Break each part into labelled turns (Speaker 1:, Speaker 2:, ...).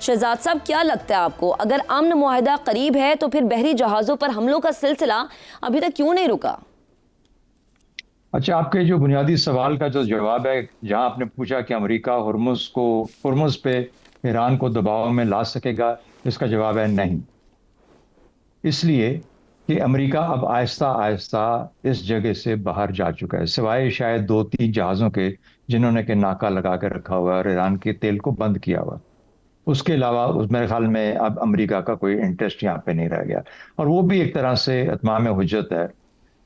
Speaker 1: शहजाद साहब, क्या लगता है आपको, अगर अमन मुआहिदा करीब है तो फिर बहरी जहाज़ों पर हमलों का सिलसिला अभी तक क्यों नहीं रुका?
Speaker 2: अच्छा, आपके जो बुनियादी सवाल का जो जवाब है, जहां आपने पूछा कि अमेरिका हुर्मुज पे ईरान को दबाव में ला सकेगा, इसका जवाब है नहीं। इसलिए कि अमेरिका अब आहिस्ता आहिस्ता इस जगह से बाहर जा चुका है, सिवाय शायद दो तीन जहाज़ों के जिन्होंने के नाका लगा के रखा हुआ है और ईरान के तेल को बंद किया हुआ। उसके अलावा उस मेरे ख्याल में अब अमेरिका का कोई इंटरेस्ट यहाँ पे नहीं रह गया। और वो भी एक तरह से इत्माम हुज्जत है।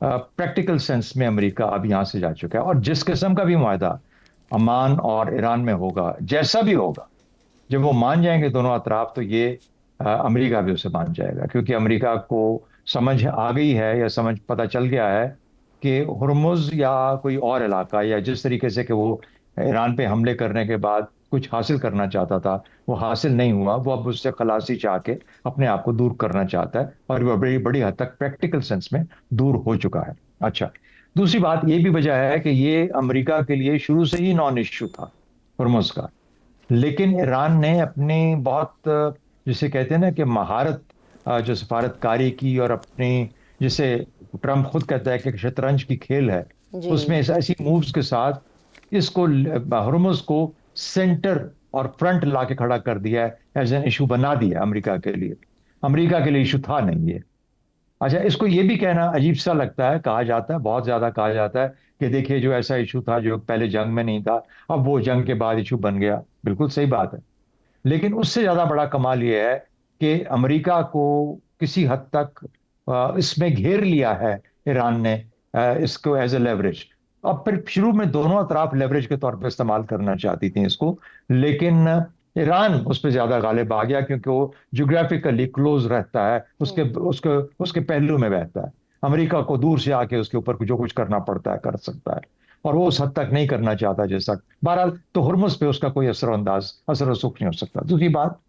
Speaker 2: प्रैक्टिकल सेंस में अमेरिका अब यहाँ से जा चुका है, और जिस किस्म का भी मुआहदा अमान और ईरान में होगा, जैसा भी होगा, जब वो मान जाएंगे दोनों अतराफ, तो ये अमेरिका भी उसे मान जाएगा, क्योंकि अमेरिका को समझ आ गई है, या समझ पता चल गया है कि हुर्मुज या कोई और इलाका, या जिस तरीके से कि वो ईरान पे हमले करने के बाद कुछ हासिल करना चाहता था, वो हासिल नहीं हुआ। वो अब उससे खलासी चाह के अपने आप को दूर करना चाहता है, और वो बड़ी बड़ी हद तक प्रैक्टिकल सेंस में दूर हो चुका है। अच्छा, दूसरी बात ये भी वजह है कि ये अमेरिका के लिए शुरू से ही नॉन इश्यू था हुर्मुज का। लेकिन ईरान ने अपनी बहुत जिसे कहते हैं ना कि महारत, जो सफारतकारी की, और अपनी, जिसे ट्रम्प खुद कहता है कि शतरंज की खेल है,
Speaker 1: जी।
Speaker 2: उसमें ऐसी मूव्स के साथ इसको, हुर्मुज को सेंटर और फ्रंट ला के खड़ा कर दिया है, एज एन इशू बना दिया अमेरिका के लिए। अमेरिका के लिए इशू था नहीं ये। अच्छा, इसको ये भी कहना अजीब सा लगता है, कहा जाता है, बहुत ज्यादा कहा जाता है कि देखिए, जो ऐसा इशू था जो पहले जंग में नहीं था, अब वो जंग के बाद इशू बन गया। बिल्कुल सही बात है। लेकिन उससे ज्यादा बड़ा कमाल यह है कि अमेरिका को किसी हद तक इसमें घेर लिया है ईरान ने, इसको एज ए लेवरेज। अब फिर शुरू में दोनों अतराफ लेवरेज के तौर पर इस्तेमाल करना चाहती थी इसको, लेकिन ईरान उस पर ज्यादा गालिब आ गया, क्योंकि वो जोग्राफिकली क्लोज रहता है, उसके उसके उसके पहलू में बहता है। अमेरिका को दूर से आके उसके ऊपर जो कुछ करना पड़ता है कर सकता है, और वो उस हद तक नहीं करना चाहता जैसा। बहरहाल, तो हुर्मुज पे उसका कोई असर रसूख नहीं हो सकता। दूसरी बात,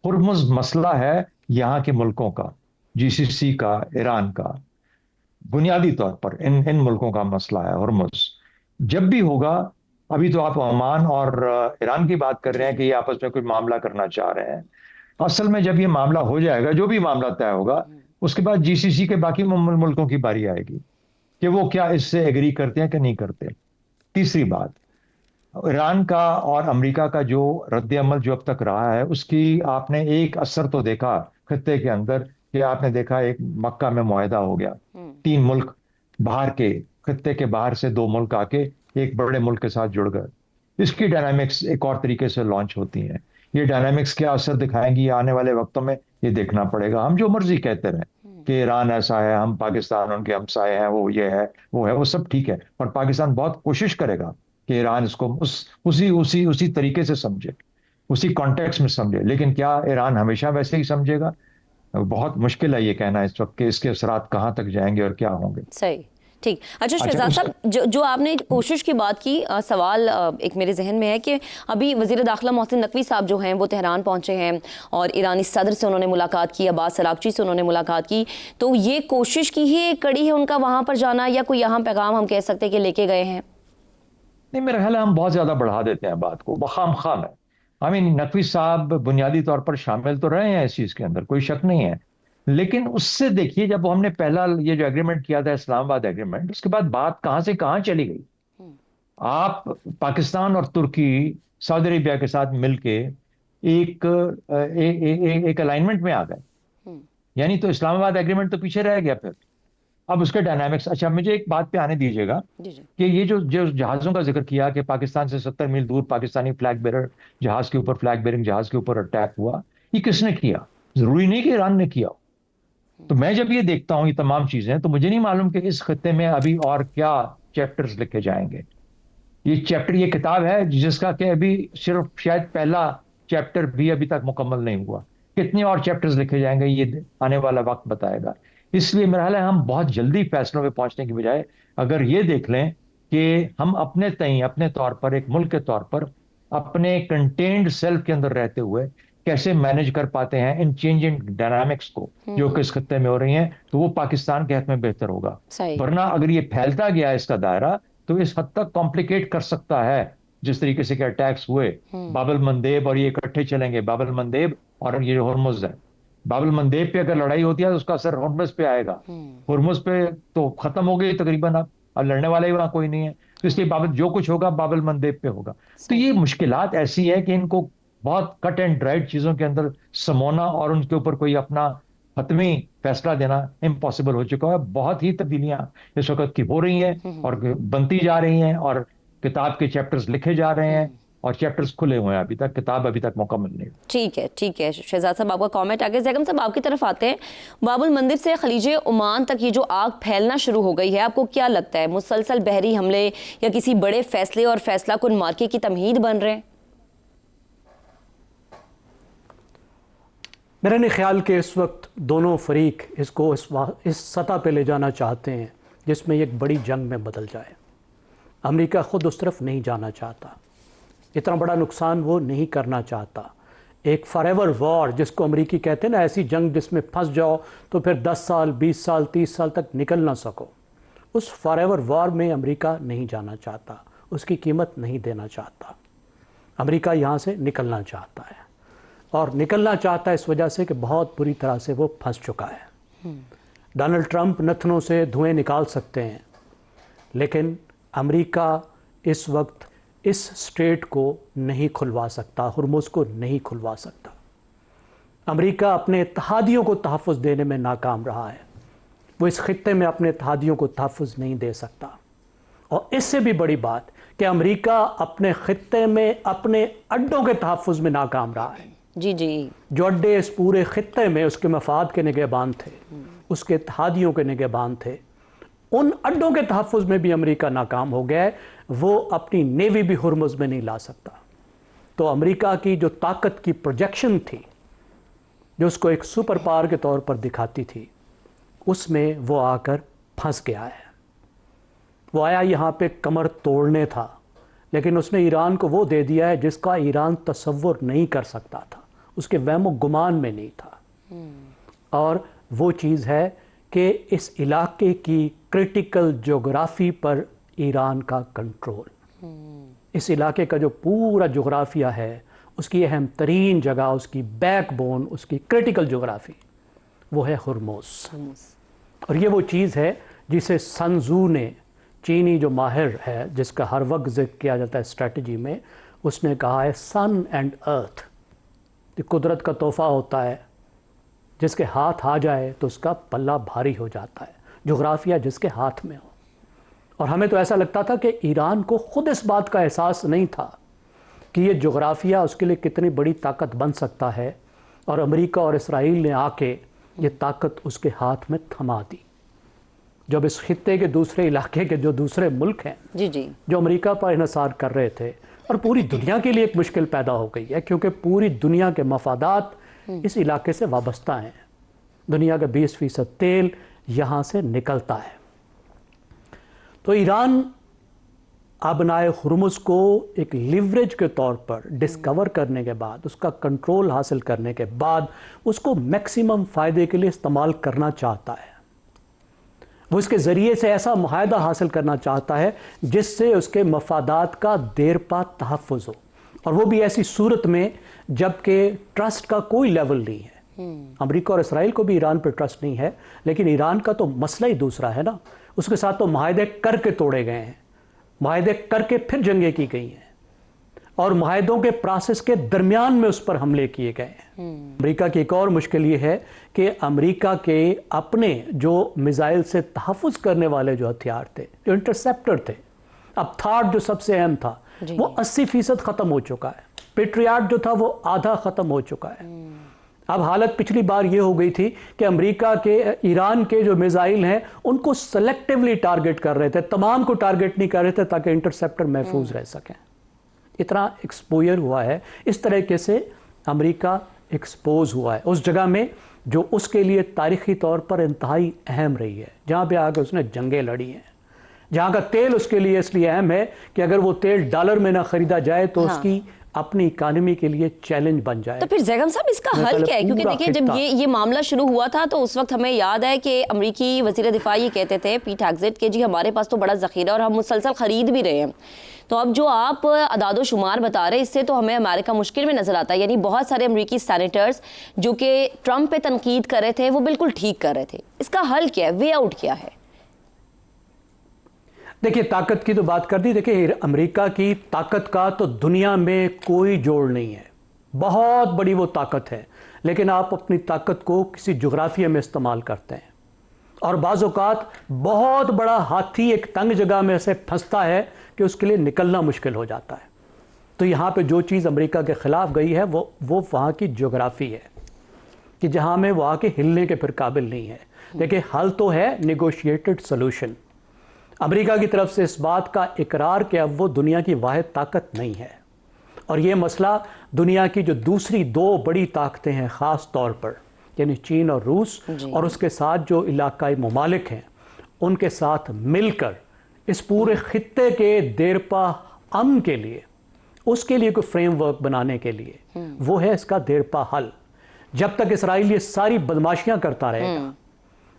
Speaker 2: हुर्मुज मसला है यहाँ के मुल्कों का, जीसीसी का, ईरान का, बुनियादी तौर पर इन इन मुल्कों का मसला है हुर्मुज। जब भी होगा, अभी तो आप ओमान और ईरान की बात कर रहे हैं कि ये आपस में कोई मामला करना चाह रहे हैं। असल में जब ये मामला हो जाएगा, जो भी मामला तय होगा, उसके बाद जीसीसी के बाकी मुल्कों की बारी आएगी कि वो क्या इससे एग्री करते हैं कि नहीं करते। तीसरी बात, ईरान का और अमेरिका का जो रद्द अमल जो अब तक रहा है, उसकी आपने एक असर तो देखा खत्ते के अंदर, कि आपने देखा एक मक्का में मुआहदा हो गया, तीन मुल्क बाहर के, खत्ते के बाहर से दो मुल्क आके एक बड़े मुल्क के साथ जुड़ गए। इसकी डायनामिक्स एक और तरीके से लॉन्च होती हैं। ये डायनामिक्स क्या असर दिखाएंगी आने वाले वक्तों में, ये देखना पड़ेगा। हम जो मर्जी कहते रहे कि ईरान ऐसा है, हम पाकिस्तान उनके हमसाए हैं, वो ये है, वो है, वो सब ठीक है, और पाकिस्तान बहुत कोशिश करेगा कि ईरान इसको उसी उसी उसी तरीके से समझे, उसी कॉन्टेक्स्ट में समझे। लेकिन क्या ईरान हमेशा वैसे ही समझेगा? बहुत मुश्किल है ये कहना इस वक्त कि इसके असरात कहाँ तक जाएंगे और क्या होंगे।
Speaker 1: सही, ठीक। अच्छा
Speaker 2: अच्छा,
Speaker 1: शहजाद
Speaker 2: उसका
Speaker 1: साहब, जो आपने कोशिश की बात की, सवाल एक मेरे जहन में है कि अभी वज़ीर दाखिला मोहसिन नकवी साहब जो हैं वो तेहरान पहुंचे हैं और ईरानी सदर से उन्होंने मुलाकात की, अब्बास अरागची से उन्होंने मुलाकात की, तो ये कोशिश की ही एक कड़ी है उनका वहाँ पर जाना, या कोई यहाँ पैगाम हम कह सकते हैं कि लेके गए हैं?
Speaker 2: नहीं, मेरा ख्याल है हम बहुत ज्यादा बढ़ा देते हैं बात को, बखाम खाम है। आई मीन, नकवी साहब बुनियादी तौर पर शामिल तो रहे हैं इस चीज के अंदर, कोई शक नहीं है। लेकिन उससे देखिए, जब हमने पहला ये जो एग्रीमेंट किया था, इस्लामाबाद एग्रीमेंट, उसके बाद बात कहां से कहां चली गई। आप पाकिस्तान और तुर्की सऊदी अरेबिया के साथ मिलके एक एक अलाइनमेंट में आ गए, यानी तो इस्लामाबाद एग्रीमेंट तो पीछे रह गया फिर। अब उसके डायनामिक्स, अच्छा मुझे एक बात पे आने दीजिएगा
Speaker 1: जी जी।
Speaker 2: कि ये जो जो जहाजों का जिक्र किया कि पाकिस्तान से 70 मील दूर पाकिस्तानी फ्लैग बेरर जहाज के ऊपर, फ्लैग बेरिंग जहाज के ऊपर अटैक हुआ, ये किसने किया? जरूरी नहीं कि ईरान ने किया हो। तो मैं जब ये देखता हूँ ये तमाम चीजें, तो मुझे नहीं मालूम कि इस खत्ते में अभी और क्या चैप्टर्स लिखे जाएंगे। ये किताब है जिसका कि अभी सिर्फ शायद पहला चैप्टर भी अभी तक मुकम्मल नहीं हुआ। कितने और चैप्टर्स लिखे जाएंगे, ये आने वाला वक्त बताएगा। इसलिए मेरा ख्याल है हम बहुत जल्दी फैसलों पे पहुंचने की बजाय अगर ये देख लें कि हम अपने तय, अपने तौर पर, एक मुल्क के तौर पर, अपने कंटेन्ड सेल्फ के अंदर रहते हुए कैसे मैनेज कर पाते हैं इन चेंजिंग डायनामिक्स को जो कि इस खत्ते में हो रही हैं, तो वो पाकिस्तान के हाथ में बेहतर होगा।
Speaker 1: सही।
Speaker 2: वरना अगर ये फैलता गया इसका दायरा, तो इस हद तक कॉम्प्लिकेट कर सकता है जिस तरीके से के अटैक्स हुए बाबल मंदेब, और ये इकट्ठे चलेंगे, बाबल मंदेब और ये हुर्मुज है। बाबल मंदेब पे अगर लड़ाई होती है तो उसका असर हुर्मुज पे आएगा। हुर्मुज पे तो खत्म हो गई तकरीबन, अब लड़ने वाला ही वहां कोई नहीं है, तो इसलिए बाबल जो कुछ होगा बाबल मंदेब पे होगा। तो ये मुश्किलात ऐसी है कि इनको बहुत कट एंड ड्राइड चीजों के अंदर समोना और उनके ऊपर कोई अपना हतमी फैसला देना इम्पॉसिबल हो चुका है। बहुत ही तब्दीलियां इस वक्त की हो रही हैं और बनती जा रही हैं, और किताब के चैप्टर्स लिखे जा रहे हैं और चैप्टर्स खुले हुए हैं, अभी तक किताब अभी तक मुकम्मल नहीं।
Speaker 1: ठीक है शहजाद साहब, आपका कमेंट आगे। जैगम साहब, आपकी तरफ आते हैं। बाबुल मंदिर से खलीजे ओमान तक ये जो आग फैलना शुरू हो गई है, आपको क्या लगता है मुसलसल बहरी हमले या किसी बड़े फैसले और फैसला कुन मार्के की तमहीद बन रहे हैं?
Speaker 3: मेरा नहीं ख्याल कि इस वक्त दोनों फरीक इसको इस सतह पे ले जाना चाहते हैं जिसमें एक बड़ी जंग में बदल जाए। अमेरिका ख़ुद उस तरफ नहीं जाना चाहता, इतना बड़ा नुकसान वो नहीं करना चाहता। एक फॉरएवर वॉर जिसको अमेरिकी कहते हैं ना, ऐसी जंग जिसमें फंस जाओ तो फिर 10 साल 20 साल 30 साल तक निकल ना सको, उस फॉरएवर वॉर में अमेरिका नहीं जाना चाहता, उसकी कीमत नहीं देना चाहता। अमेरिका यहाँ से निकलना चाहता है, और निकलना चाहता है इस वजह से कि बहुत बुरी तरह से वो फंस चुका है। डोनाल्ड ट्रंप नथनों से धुएं निकाल सकते हैं, लेकिन अमेरिका इस वक्त इस स्ट्रेट को नहीं खुलवा सकता, हुर्मुज़ को नहीं खुलवा सकता। अमेरिका अपने इत्तेहादियों को तहफ़्फ़ुज़ देने में नाकाम रहा है, वो इस खित्ते में अपने इत्तेहादियों को तहफ़्फ़ुज़ नहीं दे सकता। और इससे भी बड़ी बात कि अमेरिका अपने खित्ते में अपने अड्डों के तहफ़्फ़ुज़ में नाकाम रहा है।
Speaker 1: जी,
Speaker 3: जो अड्डे इस पूरे खित्ते में उसके मफाद के निगहबान थे, उसके इत्तेहादियों के निगहबान थे, उन अड्डों के तहफ़्फ़ुज़ में भी अमेरिका नाकाम हो गया है। वो अपनी नेवी भी हुर्मुज़ में नहीं ला सकता। तो अमेरिका की जो ताकत की प्रोजेक्शन थी, जो उसको एक सुपर पावर के तौर पर दिखाती थी, उसमें वो आकर फंस गया है। वो आया यहाँ पे कमर तोड़ने था, लेकिन उसने ईरान को वो दे दिया है जिसका ईरान तसव्वुर नहीं कर सकता था, उसके वहमो गुमान में नहीं था। और वो चीज़ है कि इस इलाके की क्रिटिकल जोग्राफ़ी पर ईरान का कंट्रोल, इस इलाके का जो पूरा जोग्राफिया है, उसकी अहम तरीन जगह, उसकी बैकबोन, उसकी क्रिटिकल जोग्राफ़ी, वो है हुर्मुज़। और ये वो चीज़ है जिसे सन त्ज़ू ने, चीनी जो माहिर है जिसका हर वक्त जिक्र किया जाता है स्ट्रेटजी में, उसने कहा है सन एंड अर्थ कुदरत का तोहफ़ा होता है, जिसके हाथ आ जाए तो उसका पल्ला भारी हो जाता है, जोग्राफिया जिसके हाथ में हो। और हमें तो ऐसा लगता था कि ईरान को ख़ुद इस बात का एहसास नहीं था कि ये जोग्राफिया उसके लिए कितनी बड़ी ताकत बन सकता है, और अमेरिका और इसराइल ने आके ये ताकत उसके हाथ में थमा दी। जब इस खित्ते के दूसरे इलाके के जो दूसरे मुल्क हैं,
Speaker 1: जी,
Speaker 3: जो अमेरिका पर इन्हिसार कर रहे थे, और पूरी दुनिया के लिए एक मुश्किल पैदा हो गई है, क्योंकि पूरी दुनिया के मफादात इस इलाके से वाबस्ता हैं। दुनिया का 20% तेल यहाँ से निकलता है। तो ईरान आबनाए हुर्मुज़ को एक लिवरेज के तौर पर डिस्कवर करने के बाद, उसका कंट्रोल हासिल करने के बाद, उसको मैक्सिमम फ़ायदे के लिए इस्तेमाल करना चाहता है। वो इसके ज़रिए से ऐसा मुआहदा हासिल करना चाहता है जिससे उसके मफादात का देर पा तहफ़्फ़ुज़ हो, और वो भी ऐसी सूरत में जबकि ट्रस्ट का कोई लेवल नहीं है। अमेरिका और इसराइल को भी ईरान पर ट्रस्ट नहीं है, लेकिन ईरान का तो मसला ही दूसरा है ना। उसके साथ तो मुआहदे करके तोड़े गए हैं, मुआहदे करके फिर जंगें की गई हैं, और मुआहदों के प्रोसेस के दरमियान में उस पर हमले किए गए हैं। अमेरिका की एक और मुश्किल ये है कि अमेरिका के अपने जो मिसाइल से तहफ़्फ़ुज़ करने वाले जो हथियार थे, जो इंटरसेप्टर थे, अब थार्ड जो सबसे अहम था, वो 80% ख़त्म हो चुका है। पेट्रियाट जो था वो आधा ख़त्म हो चुका है। अब हालत पिछली बार ये हो गई थी कि अमेरिका के ईरान के जो मिसाइल हैं उनको सेलेक्टिवली टारगेट कर रहे थे, तमाम को टारगेट नहीं कर रहे थे ताकि इंटरसेप्टर महफूज रह सकें। इतना एक्सपोजर हुआ है, इस तरीके से अमेरिका एक्सपोज हुआ है उस जगह में जो उसके लिए तारीख़ी तौर पर इंतहाई अहम रही है, जहाँ पे आकर उसने जंगें लड़ी हैं, जहाँ का तेल उसके लिए इसलिए अहम है कि अगर वो तेल डॉलर में ना ख़रीदा जाए तो उसकी अपनी इकानमी के लिए चैलेंज बन जाए।
Speaker 1: तो फिर जैगम साहब इसका
Speaker 3: मेरे
Speaker 1: हल
Speaker 3: ख्याल
Speaker 1: क्या है?
Speaker 3: है
Speaker 1: क्योंकि
Speaker 3: पूरा
Speaker 1: देखिए जब
Speaker 3: खित्ता।
Speaker 1: ये मामला शुरू हुआ था तो उस वक्त हमें याद है कि अमरीकी वजीर दिफा ये कहते थे पीट हेग्सेट के जी हमारे पास तो बड़ा ज़ख़ीरा और हम मुसलसल ख़रीद भी रहे हैं। तो अब जो आप अदाद शुमार बता रहे इससे तो हमें अमेरिका मुश्किल में नज़र आता है। यानी बहुत सारे अमरीकी सैनेटर्स जो कि ट्रंप पे तनकीद कर रहे थे वो बिल्कुल ठीक कर रहे थे। इसका हल क्या है, वे आउट क्या है?
Speaker 3: देखिए ताकत की तो बात कर दी। देखिए अमेरिका की ताकत का तो दुनिया में कोई जोड़ नहीं है, बहुत बड़ी वो ताकत है, लेकिन आप अपनी ताकत को किसी जुग्राफिया में इस्तेमाल करते हैं और बाज़ औक़ात बहुत बड़ा हाथी एक तंग जगह में से फंसता है कि उसके लिए निकलना मुश्किल हो जाता है। तो यहाँ पे जो चीज़ अमेरिका के ख़िलाफ़ गई है वो वहाँ की जोग्राफ़ी है कि जहाँ में वहाँ के हिलने के फिर काबिल नहीं है। देखिए हल तो है नेगोशिएटेड सोल्यूशन। अमेरिका की तरफ से इस बात का इकरार कि अब वो दुनिया की वाहिद ताकत नहीं है और ये मसला दुनिया की जो दूसरी दो बड़ी ताकतें हैं ख़ास तौर पर यानी चीन और रूस और उसके साथ जो इलाकाई ममालिक हैं उनके साथ मिलकर इस पूरे खित्ते के देरपा अमन के लिए उसके लिए कोई फ्रेमवर्क बनाने के लिए वो है इसका देरपा हल। जब तक इसराइल ये सारी बदमाशियां करता रहेगा,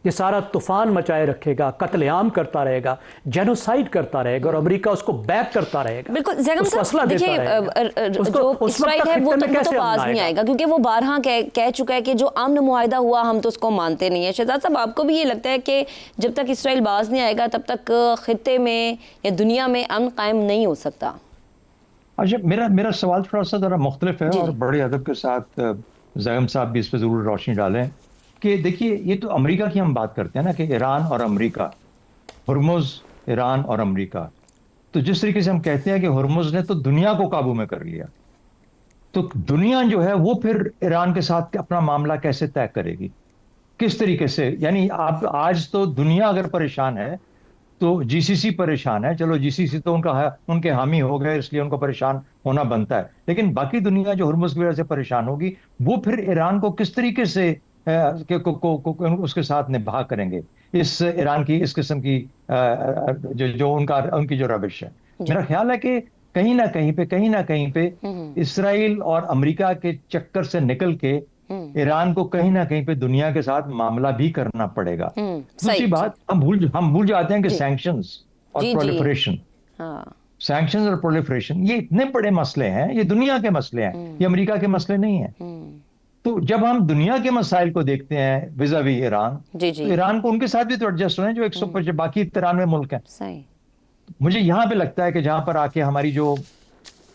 Speaker 3: ये सारा तूफान मचाए रखेगा, कत्लेआम करता रहेगा, जेनोसाइड करता रहेगा और अमेरिका उसको बैक करता रहेगा,
Speaker 1: बिल्कुल जैगम
Speaker 3: उसको असला
Speaker 1: साहब
Speaker 3: देता
Speaker 1: देखिए
Speaker 3: रहेगा,
Speaker 1: जो
Speaker 3: उस वक्त
Speaker 1: इसराइल
Speaker 3: तक
Speaker 1: है वो
Speaker 3: खित्ते में
Speaker 1: तो
Speaker 3: कैसे
Speaker 1: पास
Speaker 3: अमन
Speaker 1: नहीं
Speaker 3: आएगा?
Speaker 1: आएगा क्योंकि वो बारहा कह चुका है कि जो अमन मुआहिदा हुआ हम तो उसको मानते नहीं है। शहजाद साहब आपको भी ये लगता है कि जब तक इसराइल बाज नहीं आएगा तब तक खित्ते में या दुनिया में अमन कायम नहीं हो सकता?
Speaker 2: अच्छा, मेरा सवाल थोड़ा सा ज़रा मुख्तलिफ है
Speaker 1: जी,
Speaker 2: और
Speaker 1: जी।
Speaker 2: बड़े अदब के साथ ज़ैगम साहब भी इस पर ज़रूर रोशनी डालें कि देखिए ये तो अमेरिका की हम बात करते हैं ना कि ईरान और अमेरिका, हुर्मुज़, ईरान और अमेरिका, तो जिस तरीके से हम कहते हैं कि हुर्मुज़ ने तो दुनिया को काबू में कर लिया, तो दुनिया जो है वो फिर ईरान के साथ अपना मामला कैसे तय करेगी, किस तरीके से? यानी आप आज तो दुनिया अगर परेशान है तो जीसीसी परेशान है, चलो जीसीसी तो उनके हामी हो गए इसलिए उनको परेशान होना बनता है, लेकिन बाकी दुनिया जो हुर्मुज़ की वजह से परेशान होगी वो फिर ईरान को किस तरीके से उसके साथ निभा करेंगे इस ईरान की इस किस्म की जो उनकी जो रविश है। मेरा ख्याल है कि कहीं ना कहीं पे इसराइल और अमेरिका के चक्कर से निकल के ईरान को कहीं ना कहीं पे दुनिया के साथ मामला भी करना पड़ेगा। दूसरी
Speaker 1: सही
Speaker 2: बात हम भूल जाते हैं कि सैंक्शंस और
Speaker 1: जी, जी।
Speaker 2: प्रोलिफरेशन,
Speaker 1: हाँ
Speaker 2: सैंक्शंस और प्रोलिफरेशन ये इतने बड़े मसले हैं, ये दुनिया के मसले हैं, ये अमेरिका के मसले नहीं हैं। तो जब हम दुनिया के मसाइल को देखते हैं विज़ावी ईरान,
Speaker 1: जी, जी।
Speaker 2: तो ईरान को उनके साथ भी तो एडजस्ट होना है जो 150 बाकी 93 मुल्क हैं।
Speaker 1: सही।
Speaker 2: मुझे यहाँ पे लगता है कि जहां पर आके हमारी जो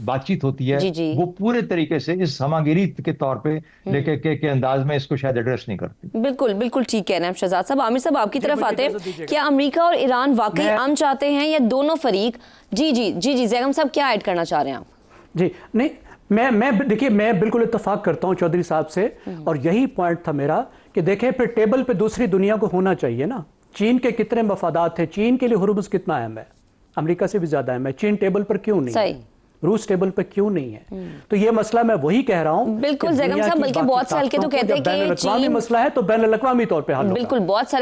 Speaker 2: बातचीत होती है
Speaker 1: जी, जी।
Speaker 2: वो पूरे तरीके से इस हमागिरी के तौर पे लेके के अंदाज में इसको शायद एड्रेस नहीं करती।
Speaker 1: बिल्कुल बिल्कुल ठीक कह रहे हैं शहजाद साहब। आमिर साहब आपकी तरफ आते हैं, क्या अमेरिका और ईरान वाकई अमन चाहते हैं या दोनों फरीक? जी जी जी जी जैगम साहब क्या ऐड करना चाह रहे हैं आप?
Speaker 3: जी नहीं, मैं देखिए मैं बिल्कुल इत्तेफाक करता हूं चौधरी साहब से और यही पॉइंट था मेरा कि देखें फिर टेबल पे दूसरी दुनिया को होना चाहिए ना। चीन के कितने मफादात हैं, चीन के लिए हुर्मुज़ कितना अहम है, अमेरिका से भी ज्यादा अहम है। चीन टेबल पर क्यों नहीं
Speaker 1: सही।
Speaker 3: है, रूस टेबल पर क्यों नहीं है? तो ये मसला मैं वही कह रहा हूं।
Speaker 1: बिल्कुल जैगम साहब, बल्कि बहुत से हल्के तो कहते हैं कि
Speaker 3: बैनुल-अक़वामी मसला है तो बैनुल-अक़वामी तौर पे हल होगा।
Speaker 1: बिल्कुल बहुत सारे